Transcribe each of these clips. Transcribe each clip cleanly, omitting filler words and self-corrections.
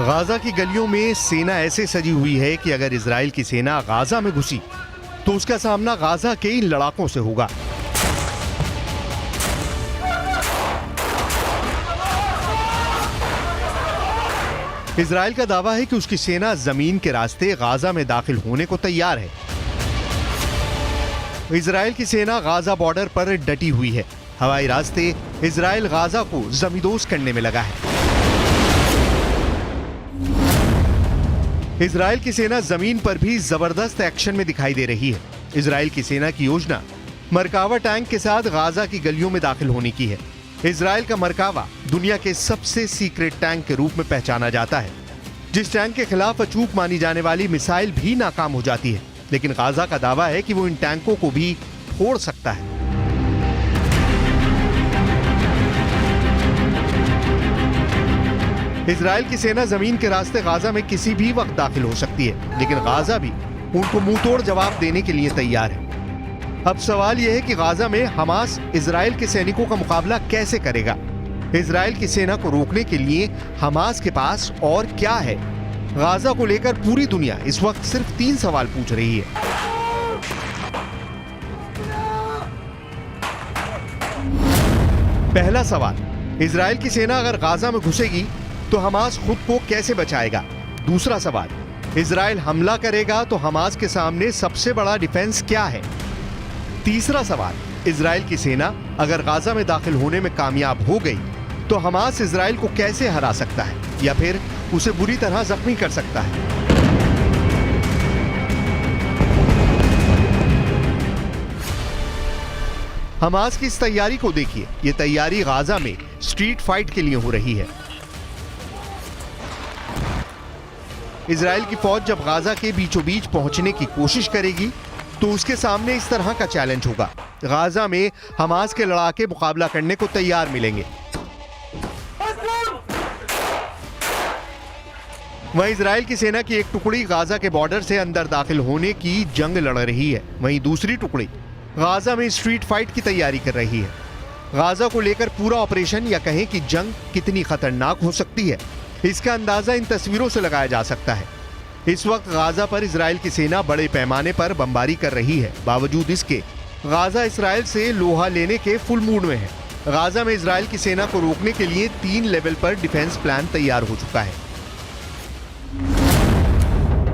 Gaza की गलियों में सेना ऐसे सजी हुई है कि अगर इजराइल की सेना गाजा में घुसी तो उसका सामना गाजा के इन लड़ाकों से होगा। इजराइल का दावा है कि उसकी सेना जमीन के रास्ते गाजा में दाखिल होने को तैयार है। इजराइल की सेना गाजा बॉर्डर पर डटी हुई है। हवाई रास्ते इजराइल गाजा को जमींदोज करने में लगा है। इजराइल की सेना जमीन पर भी जबरदस्त एक्शन में दिखाई दे रही है। इजराइल की सेना की योजना मरकावा टैंक के साथ गाजा की गलियों में दाखिल होने की है। इजराइल का मरकावा दुनिया के सबसे सीक्रेट टैंक के रूप में पहचाना जाता है, जिस टैंक के खिलाफ अचूक मानी जाने वाली मिसाइल भी नाकाम हो जाती है। लेकिन गाजा का दावा है कि वो इन टैंकों को भी फोड़ सकता है। इजराइल की सेना जमीन के रास्ते गाजा में किसी भी वक्त दाखिल हो सकती है, लेकिन गाजा भी उनको मुंहतोड़ जवाब देने के लिए तैयार है। अब सवाल यह है कि गाजा में हमास इजराइल के सैनिकों का मुकाबला कैसे करेगा। इजराइल की सेना को रोकने के लिए हमास के पास और क्या है। गाजा को लेकर पूरी दुनिया इस वक्त सिर्फ 3 सवाल पूछ रही है। पहला सवाल, इजराइल की सेना अगर गाजा में घुसेगी तो हमास खुद को कैसे बचाएगा। दूसरा सवाल, इजराइल हमला करेगा तो हमास के सामने सबसे बड़ा डिफेंस क्या है। तीसरा सवाल, इजराइल की सेना अगर गाजा में दाखिल होने में कामयाब हो गई तो हमास इजराइल को कैसे हरा सकता है या फिर उसे बुरी तरह जख्मी कर सकता है। हमास की इस तैयारी को देखिए। यह तैयारी गाजा में स्ट्रीट फाइट के लिए हो रही है। इजराइल की फौज जब गाजा के बीचों बीच पहुंचने की कोशिश करेगी तो उसके सामने इस तरह का चैलेंज होगा। गाजा में हमास के लड़ाके मुकाबला करने को तैयार मिलेंगे। वहीं इजराइल की सेना की एक टुकड़ी गाजा के बॉर्डर से अंदर दाखिल होने की जंग लड़ रही है। वहीं दूसरी टुकड़ी गाजा में स्ट्रीट फाइट की तैयारी कर रही है। गाजा को लेकर पूरा ऑपरेशन या कहें कि जंग कितनी खतरनाक हो सकती है, इसका अंदाजा इन तस्वीरों से लगाया जा सकता है। इस वक्त गाजा पर इजराइल की सेना बड़े पैमाने पर बमबारी कर रही है। बावजूद इसके गाजा इजराइल से लोहा लेने के फुल मूड में है। गाजा में इजराइल की सेना को रोकने के लिए 3 लेवल पर डिफेंस प्लान तैयार हो चुका है।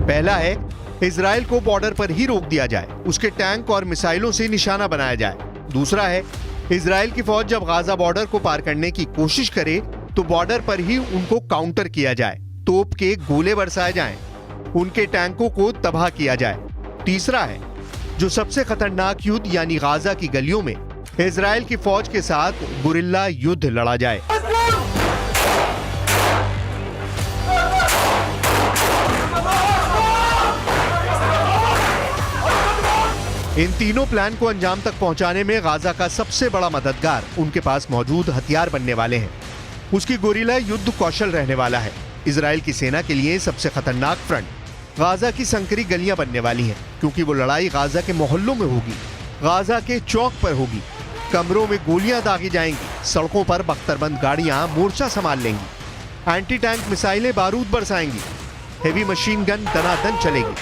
पहला है, इजराइल को बॉर्डर पर ही रोक दिया जाए, उसके टैंक और मिसाइलों से निशाना बनाया जाए। दूसरा है, इजराइल की फौज जब गाजा बॉर्डर को पार करने की कोशिश करे तो बॉर्डर पर ही उनको काउंटर किया जाए, तोप के गोले बरसाए जाएं, उनके टैंकों को तबाह किया जाए। तीसरा है, जो सबसे खतरनाक युद्ध यानी गाजा की गलियों में इजराइल की फौज के साथ गुरिल्ला युद्ध लड़ा जाए। इन तीनों प्लान को अंजाम तक पहुंचाने में गाजा का सबसे बड़ा मददगार उनके पास मौजूद हथियार बनने वाले हैं। उसकी गोरिल्ला युद्ध कौशल रहने वाला है। इजराइल की सेना के लिए सबसे खतरनाक फ्रंट गाजा की संकरी गलियां बनने वाली हैं, क्योंकि वो लड़ाई गाजा के मोहल्लों में होगी, गाजा के चौक पर होगी। कमरों में गोलियां दागी जाएंगी, सड़कों पर बख्तरबंद गाड़ियां मोर्चा संभाल लेंगी, एंटी टैंक मिसाइलें बारूद बरसाएंगी, हेवी मशीन गन दनादन चलेगी।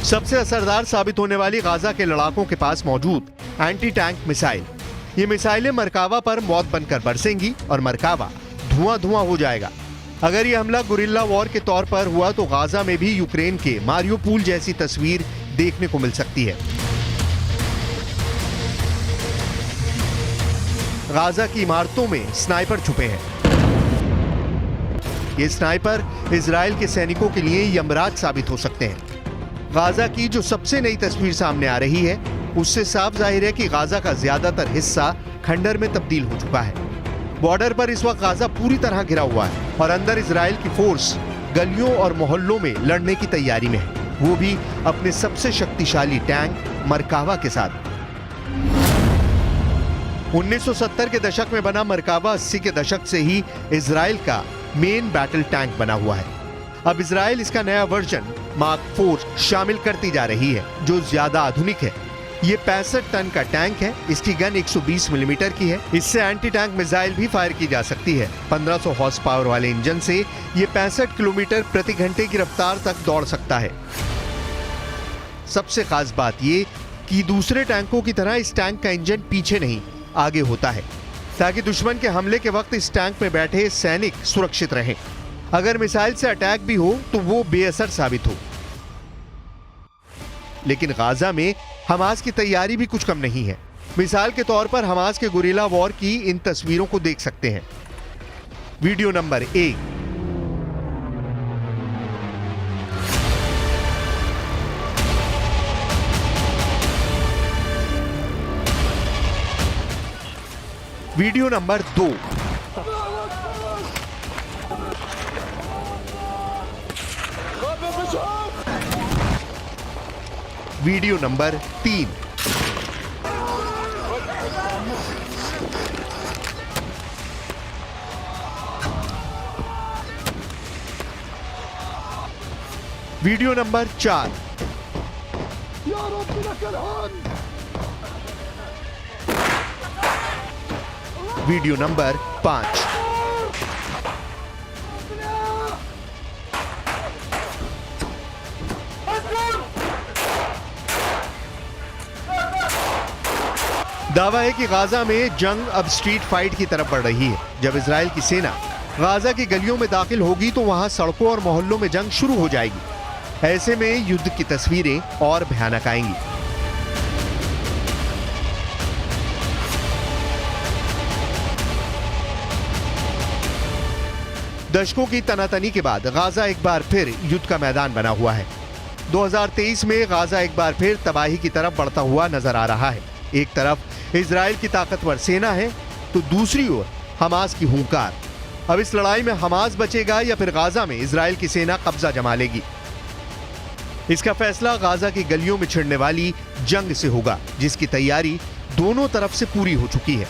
सबसे असरदार साबित होने वाली गाजा के लड़ाकों के पास मौजूद एंटी टैंक मिसाइल। ये मिसाइलें मरकावा पर मौत बनकर बरसेंगी और मरकावा धुआं धुआं हो जाएगा। अगर यह हमला गुरिल्ला वॉर के तौर पर हुआ तो गाजा में भी यूक्रेन के मारियोपोल जैसी तस्वीर देखने को मिल सकती है। गाजा की इमारतों में स्नाइपर छुपे हैं। ये स्नाइपर इजराइल के सैनिकों के लिए यमराज साबित हो सकते हैं। गाजा की जो सबसे नई तस्वीर सामने आ रही है, उससे साफ जाहिर है कि गाजा का ज्यादातर हिस्सा खंडर में तब्दील हो चुका है। बॉर्डर पर इस वक्त गाजा पूरी तरह घिरा हुआ है और अंदर इजराइल की फोर्स गलियों और मोहल्लों में लड़ने की तैयारी में है, वो भी अपने सबसे शक्तिशाली टैंक मरकावा के साथ। 1970 के दशक में बना मरकावा 80 के दशक से ही इजराइल का मेन बैटल टैंक बना हुआ है। अब इजराइल इसका नया वर्जन मार्क 4 शामिल करती जा रही है, जो ज्यादा आधुनिक है। ये 65 टन का टैंक है। इसकी गन 120 मिलीमीटर की है। इससे एंटी टैंक मिसाइल भी फायर की जा सकती है। 1500 हॉर्स पावर वाले इंजन से ये 65 किलोमीटर प्रति घंटे की रफ्तार तक दौड़ सकता है। सबसे खास बात ये कि दूसरे टैंकों की तरह इस टैंक का इंजन पीछे नहीं, आगे होता है, ताकि दुश्मन के हमले के वक्त इस टैंक में बैठे सैनिक सुरक्षित रहें। अगर मिसाइल से अटैक भी हो तो वो बेअसर साबित हो। लेकिन गाजा में हमास की तैयारी भी कुछ कम नहीं है। मिसाल के तौर पर हमास के गुरिल्ला वॉर की इन तस्वीरों को देख सकते हैं। Video number 1। Video number 2। Video number 3। Video number 4। Video number 5। दावा है कि गाजा में जंग अब स्ट्रीट फाइट की तरफ बढ़ रही है। जब इजराइल की सेना गाजा की गलियों में दाखिल होगी तो वहां सड़कों और मोहल्लों में जंग शुरू हो जाएगी। ऐसे में युद्ध की तस्वीरें और भयानक आएंगी। दशकों की तनातनी के बाद गाजा एक बार फिर युद्ध का मैदान बना हुआ है। 2023 में गाजा एक बार फिर तबाही की तरफ बढ़ता हुआ नजर आ रहा है। एक तरफ इजराइल की ताकतवर सेना है तो दूसरी ओर हमास की हुंकार। अब इस लड़ाई में हमास बचेगा या फिर गाजा में इजराइल की सेना कब्जा जमा लेगी? इसका फैसला गाजा की गलियों में छिड़ने वाली जंग से होगा, जिसकी तैयारी दोनों तरफ से पूरी हो चुकी है।